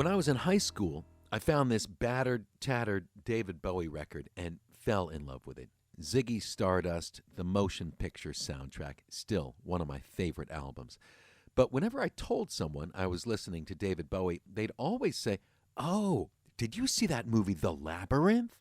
When I was in high school, I found this battered, tattered David Bowie record and fell in love with it. Ziggy Stardust, the motion picture soundtrack, still one of my favorite albums. But whenever I told someone I was listening to David Bowie, they'd always say, "Oh, did you see that movie, The Labyrinth?"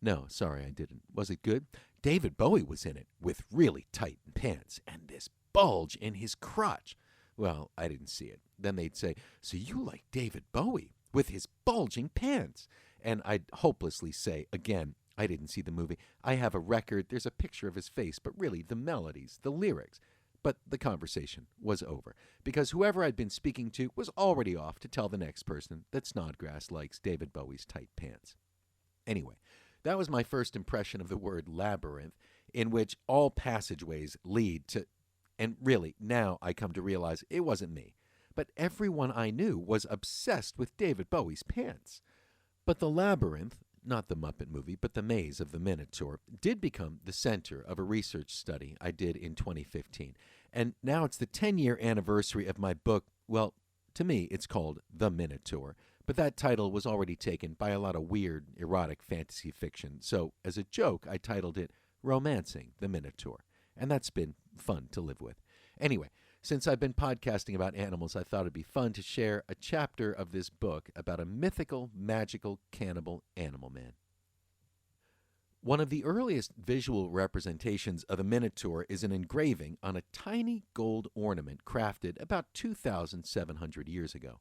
No, sorry, I didn't. Was it good? David Bowie was in it, with really tight pants and this bulge in his crotch. Well, I didn't see it. Then they'd say, "So you like David Bowie with his bulging pants?" And I'd hopelessly say, again, I didn't see the movie. I have a record, there's a picture of his face, but really the melodies, the lyrics. But the conversation was over, because whoever I'd been speaking to was already off to tell the next person that Snodgrass likes David Bowie's tight pants. Anyway, that was my first impression of the word labyrinth, in which all passageways lead to... And really, now I come to realize it wasn't me. But everyone I knew was obsessed with David Bowie's pants. But the labyrinth, not the Muppet movie, but the maze of the Minotaur, did become the center of a research study I did in 2015. And now it's the 10-year anniversary of my book. Well, to me, it's called The Minotaur. But that title was already taken by a lot of weird, erotic fantasy fiction. So, as a joke, I titled it Romancing the Minotaur. And that's been fun to live with. Anyway, since I've been podcasting about animals, I thought it'd be fun to share a chapter of this book about a mythical, magical, cannibal animal man. One of the earliest visual representations of the Minotaur is an engraving on a tiny gold ornament crafted about 2,700 years ago.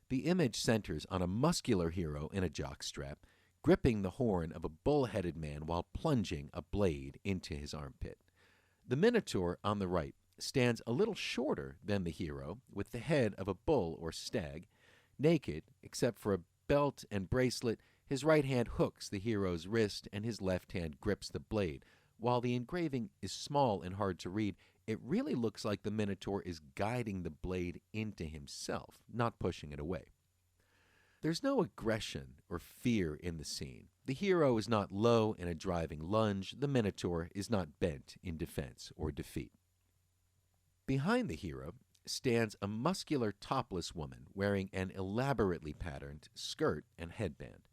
The image centers on a muscular hero in a jockstrap, gripping the horn of a bull-headed man while plunging a blade into his armpit. The Minotaur on the right stands a little shorter than the hero, with the head of a bull or stag. Naked, except for a belt and bracelet, his right hand hooks the hero's wrist and his left hand grips the blade. While the engraving is small and hard to read, it really looks like the Minotaur is guiding the blade into himself, not pushing it away. There's no aggression or fear in the scene. The hero is not low in a driving lunge. The Minotaur is not bent in defense or defeat. Behind the hero stands a muscular topless woman wearing an elaborately patterned skirt and headband.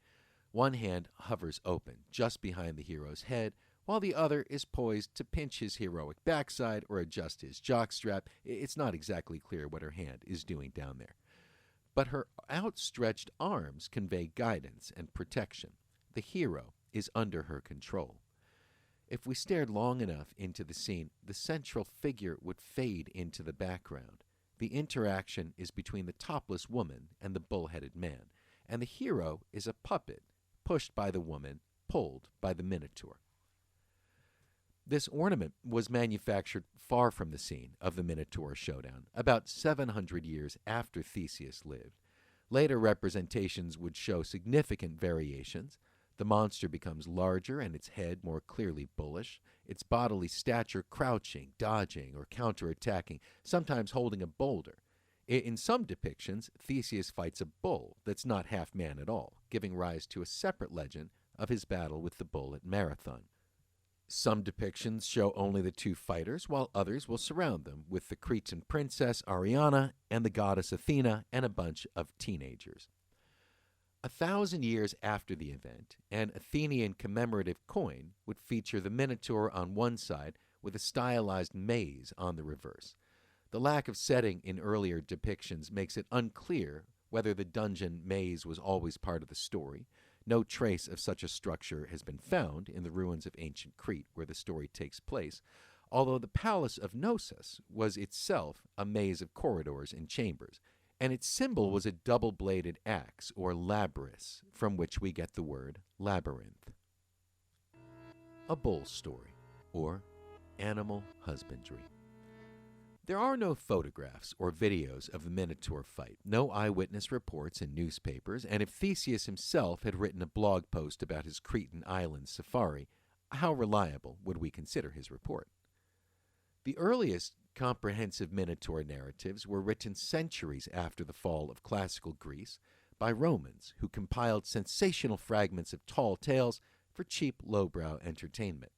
One hand hovers open just behind the hero's head, while the other is poised to pinch his heroic backside or adjust his jockstrap. It's not exactly clear what her hand is doing down there. But her outstretched arms convey guidance and protection. The hero is under her control. If we stared long enough into the scene, the central figure would fade into the background. The interaction is between the topless woman and the bull-headed man, and the hero is a puppet, pushed by the woman, pulled by the Minotaur. This ornament was manufactured far from the scene of the Minotaur showdown, about 700 years after Theseus lived. Later representations would show significant variations. The monster becomes larger and its head more clearly bullish, its bodily stature crouching, dodging, or counterattacking, sometimes holding a boulder. In some depictions, Theseus fights a bull that's not half man at all, giving rise to a separate legend of his battle with the bull at Marathon. Some depictions show only the two fighters, while others will surround them with the Cretan princess Ariana and the goddess Athena and a bunch of teenagers. 1,000 years after the event, an Athenian commemorative coin would feature the Minotaur on one side with a stylized maze on the reverse. The lack of setting in earlier depictions makes it unclear whether the dungeon maze was always part of the story. No trace of such a structure has been found in the ruins of ancient Crete where the story takes place, although the palace of Knossos was itself a maze of corridors and chambers, and its symbol was a double-bladed axe, or labrys, from which we get the word labyrinth. A bull story, or animal husbandry. There are no photographs or videos of the Minotaur fight, no eyewitness reports in newspapers, and if Theseus himself had written a blog post about his Cretan island safari, how reliable would we consider his report? The earliest comprehensive Minotaur narratives were written centuries after the fall of classical Greece by Romans who compiled sensational fragments of tall tales for cheap, lowbrow entertainment.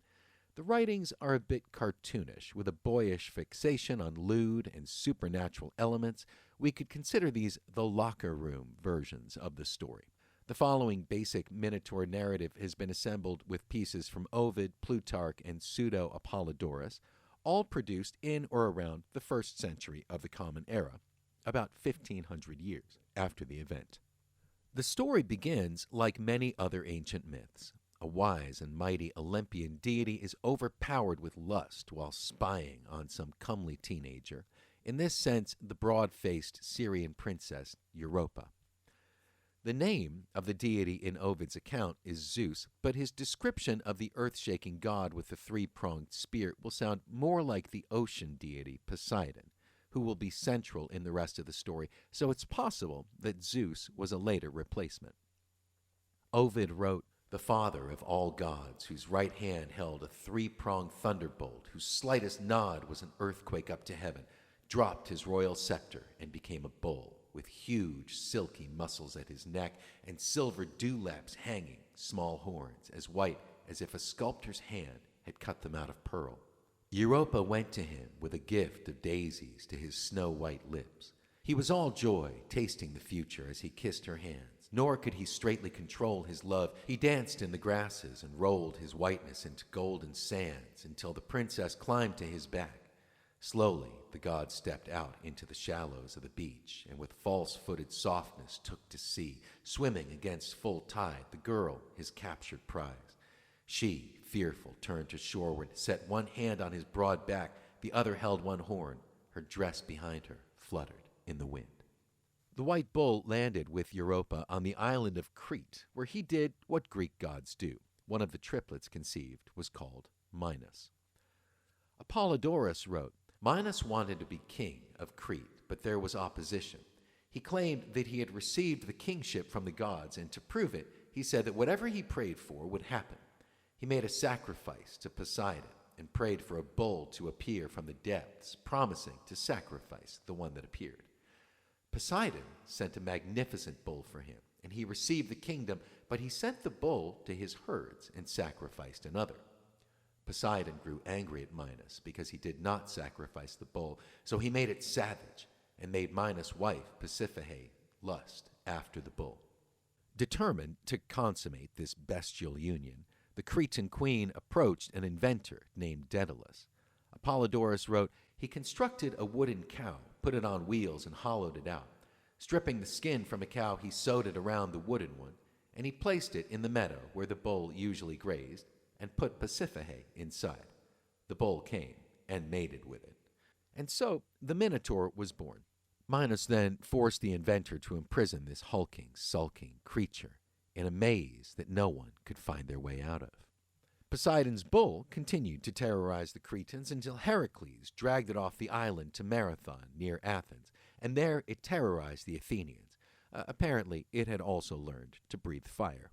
The writings are a bit cartoonish, with a boyish fixation on lewd and supernatural elements, We could consider these the locker room versions of the story. The following basic Minotaur narrative has been assembled with pieces from Ovid, Plutarch, and Pseudo-Apollodorus, all produced in or around the 1st century of the Common Era, about 1,500 years after the event. The story begins like many other ancient myths. A wise and mighty Olympian deity is overpowered with lust while spying on some comely teenager, in this sense the broad-faced Syrian princess Europa. The name of the deity in Ovid's account is Zeus, but his description of the earth-shaking god with the 3-pronged spear will sound more like the ocean deity Poseidon, who will be central in the rest of the story, so it's possible that Zeus was a later replacement. Ovid wrote, "The father of all gods, whose right hand held a 3-pronged thunderbolt, whose slightest nod was an earthquake up to heaven, dropped his royal scepter and became a bull, with huge silky muscles at his neck and silver dewlaps hanging, small horns, as white as if a sculptor's hand had cut them out of pearl. Europa went to him with a gift of daisies to his snow-white lips. He was all joy, tasting the future as he kissed her hands, nor could he straightly control his love. He danced in the grasses and rolled his whiteness into golden sands until the princess climbed to his back. Slowly, the god stepped out into the shallows of the beach, and with false-footed softness took to sea, swimming against full tide, the girl, his captured prize. She, fearful, turned to shoreward, set one hand on his broad back, the other held one horn. Her dress behind her fluttered in the wind." The white bull landed with Europa on the island of Crete, where he did what Greek gods do. One of the triplets conceived was called Minos. Apollodorus wrote, "Minos wanted to be king of Crete, but there was opposition. He claimed that he had received the kingship from the gods, and to prove it, he said that whatever he prayed for would happen. He made a sacrifice to Poseidon and prayed for a bull to appear from the depths, promising to sacrifice the one that appeared. Poseidon sent a magnificent bull for him, and he received the kingdom, but he sent the bull to his herds and sacrificed another. Poseidon grew angry at Minos because he did not sacrifice the bull, so he made it savage and made Minos' wife, Pasiphae, lust after the bull." Determined to consummate this bestial union, the Cretan queen approached an inventor named Daedalus. Apollodorus wrote, "He constructed a wooden cow, put it on wheels, and hollowed it out. Stripping the skin from a cow, he sewed it around the wooden one, and he placed it in the meadow where the bull usually grazed, and put Pasiphae inside. The bull came and mated with it. And so the Minotaur was born. Minos then forced the inventor to imprison this hulking, sulking creature in a maze that no one could find their way out of. Poseidon's bull continued to terrorize the Cretans until Heracles dragged it off the island to Marathon near Athens, and there it terrorized the Athenians. Apparently, it had also learned to breathe fire.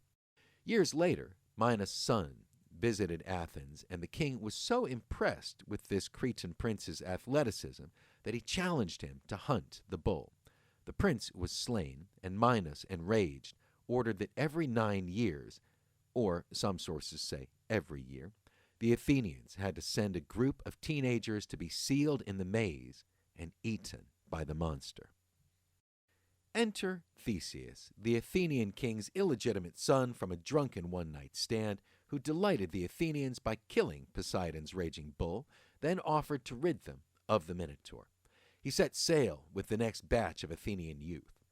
Years later, Minos' son visited Athens, and the king was so impressed with this Cretan prince's athleticism that he challenged him to hunt the bull. The prince was slain, and Minos, enraged, ordered that every 9 years, or some sources say every year, the Athenians had to send a group of teenagers to be sealed in the maze and eaten by the monster. Enter Theseus, the Athenian king's illegitimate son from a drunken one-night stand, who delighted the Athenians by killing Poseidon's raging bull, then offered to rid them of the Minotaur. He set sail with the next batch of Athenian youth.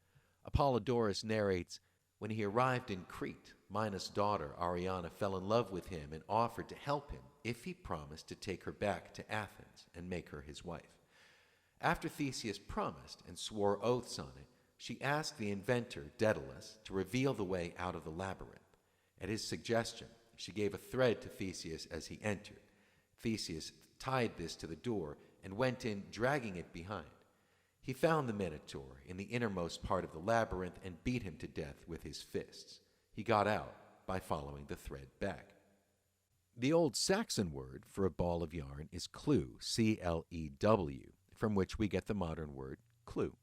Apollodorus narrates, "When he arrived in Crete, Minos' daughter Ariana fell in love with him and offered to help him if he promised to take her back to Athens and make her his wife. After Theseus promised and swore oaths on it, she asked the inventor, Daedalus, to reveal the way out of the labyrinth. At his suggestion, she gave a thread to Theseus as he entered. Theseus tied this to the door and went in, dragging it behind. He found the Minotaur in the innermost part of the labyrinth and beat him to death with his fists. He got out by following the thread back." The old Saxon word for a ball of yarn is clew, C-L-E-W, from which we get the modern word clue.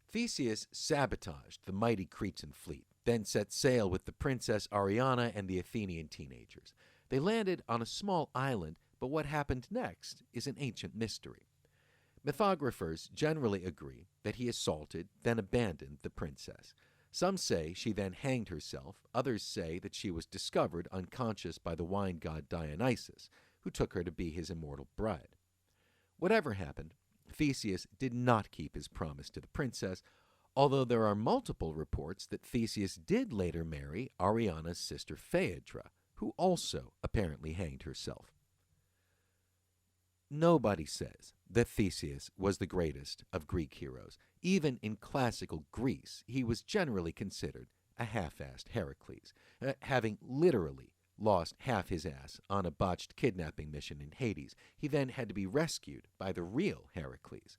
Theseus sabotaged the mighty Cretan fleet, then set sail with the princess Ariana and the Athenian teenagers. They landed on a small island, but what happened next is an ancient mystery. Mythographers generally agree that he assaulted, then abandoned the princess. Some say she then hanged herself, others say that she was discovered unconscious by the wine god Dionysus, who took her to be his immortal bride. Whatever happened, Theseus did not keep his promise to the princess, although there are multiple reports that Theseus did later marry Ariana's sister Phaedra, who also apparently hanged herself. Nobody says that Theseus was the greatest of Greek heroes. Even in classical Greece, he was generally considered a half-assed Heracles, having literally lost half his ass on a botched kidnapping mission in Hades. He then had to be rescued by the real Heracles.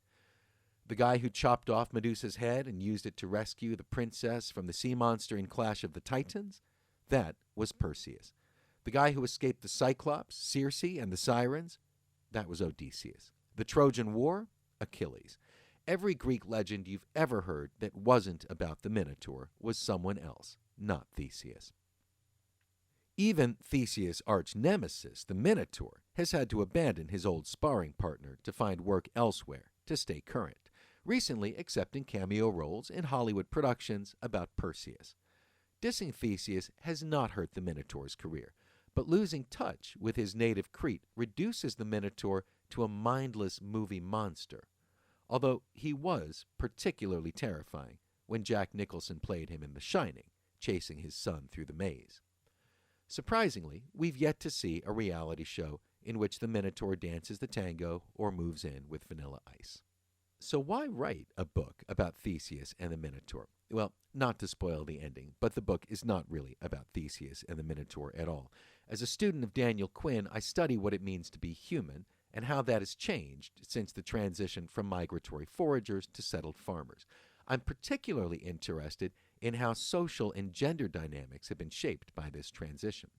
The guy who chopped off Medusa's head and used it to rescue the princess from the sea monster in Clash of the Titans? That was Perseus. The guy who escaped the Cyclops, Circe, and the Sirens? That was Odysseus. The Trojan War? Achilles. Every Greek legend you've ever heard that wasn't about the Minotaur was someone else, not Theseus. Even Theseus' arch-nemesis, the Minotaur, has had to abandon his old sparring partner to find work elsewhere to stay current, recently accepting cameo roles in Hollywood productions about Perseus. Dissing Theseus has not hurt the Minotaur's career, but losing touch with his native Crete reduces the Minotaur to a mindless movie monster, although he was particularly terrifying when Jack Nicholson played him in The Shining, chasing his son through the maze. Surprisingly, we've yet to see a reality show in which the Minotaur dances the tango or moves in with Vanilla Ice. So why write a book about Theseus and the Minotaur? Well, not to spoil the ending, but the book is not really about Theseus and the Minotaur at all. As a student of Daniel Quinn, I study what it means to be human and how that has changed since the transition from migratory foragers to settled farmers. I'm particularly interested in how social and gender dynamics have been shaped by this transition.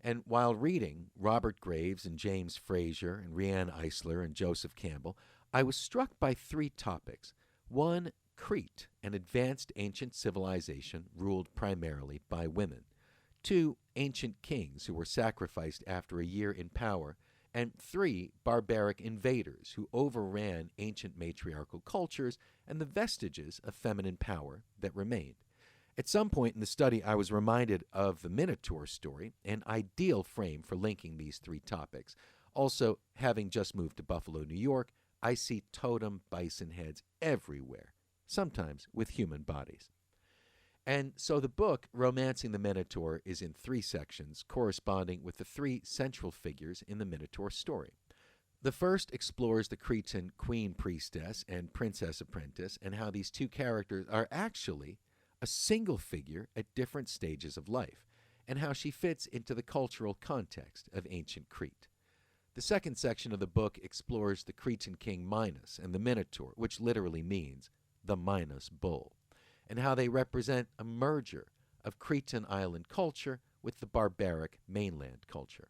And while reading Robert Graves and James Frazier and Rianne Eisler and Joseph Campbell, I was struck by three topics. One, Crete, an advanced ancient civilization ruled primarily by women. Two, ancient kings who were sacrificed after a year in power. And three, barbaric invaders who overran ancient matriarchal cultures and the vestiges of feminine power that remained. At some point in the study, I was reminded of the Minotaur story, an ideal frame for linking these three topics. Also, having just moved to Buffalo, New York, I see totem bison heads everywhere, sometimes with human bodies. And so the book, Romancing the Minotaur, is in three sections, corresponding with the three central figures in the Minotaur story. The first explores the Cretan queen priestess and princess apprentice, and how these two characters are actually a single figure at different stages of life, and how she fits into the cultural context of ancient Crete. The second section of the book explores the Cretan king Minos and the Minotaur, which literally means the Minos bull, and how they represent a merger of Cretan island culture with the barbaric mainland culture.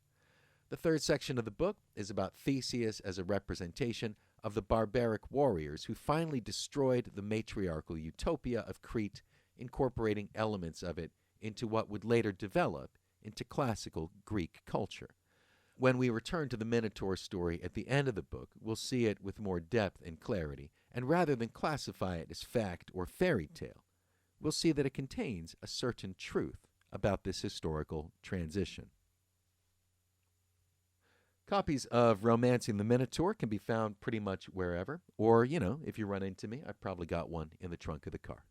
The third section of the book is about Theseus as a representation of the barbaric warriors who finally destroyed the matriarchal utopia of Crete, incorporating elements of it into what would later develop into classical Greek culture. When we return to the Minotaur story at the end of the book, we'll see it with more depth and clarity, and rather than classify it as fact or fairy tale, we'll see that it contains a certain truth about this historical transition. Copies of Romancing the Minotaur can be found pretty much wherever, or, if you run into me, I've probably got one in the trunk of the car.